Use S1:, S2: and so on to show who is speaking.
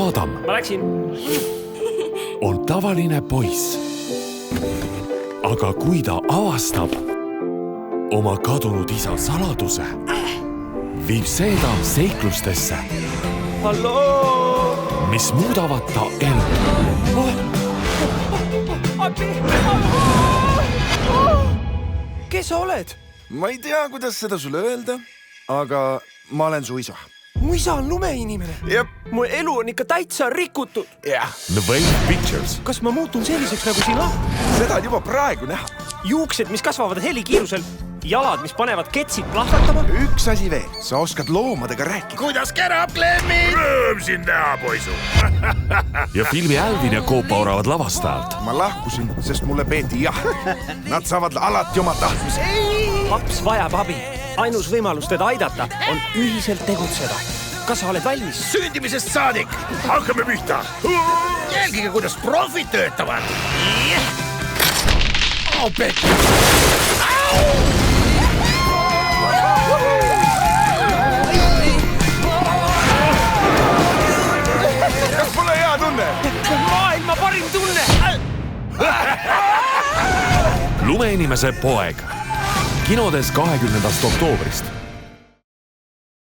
S1: Adam
S2: Ma läksin.
S1: on tavaline poiss. Aga kui ta avastab oma kadunud isa saladuse, viib see ta seiklustesse,
S2: Halloo!
S1: mis muudavad ta elu.
S2: Abi! Kes sa oled?
S3: Ma ei tea, kuidas seda sulle öelda, aga ma olen su isa.
S2: Mu isa on lumeinimene.
S3: Jep.
S2: Mu elu on ikka täitsa rikutud.
S3: Jah,
S1: Wave Pictures.
S2: Kas ma muutun selliseks nagu sina?
S3: seda on juba praegu näha.
S2: Juuksed, mis kasvavad helikiirusel. Jalad, mis panevad ketsid plahvatama.
S3: Üks asi veel, sa oskad loomadega rääkida.
S4: Kuidas kärab, Klemmi? Rõõm sind näha, poisu.
S1: Ja filmi Alvin ja Koopa oravad lavastajalt.
S3: Ma lahkusin, sest mulle peeti jah. Nad saavad alati oma tahtmise.
S2: Laps vajab abi. Ainus võimalus teda aidata on ühiselt tegutseda. Kas sa oled valmis?
S4: Sündimisest saadik. Hakkame pihta. Jälgige, kuidas profid töötavad. Au, pekki.
S3: Kas pole hea tunne?
S2: Maailma parim tunne!
S1: Lumeinimese poeg. Kinodes 20. oktoobrist.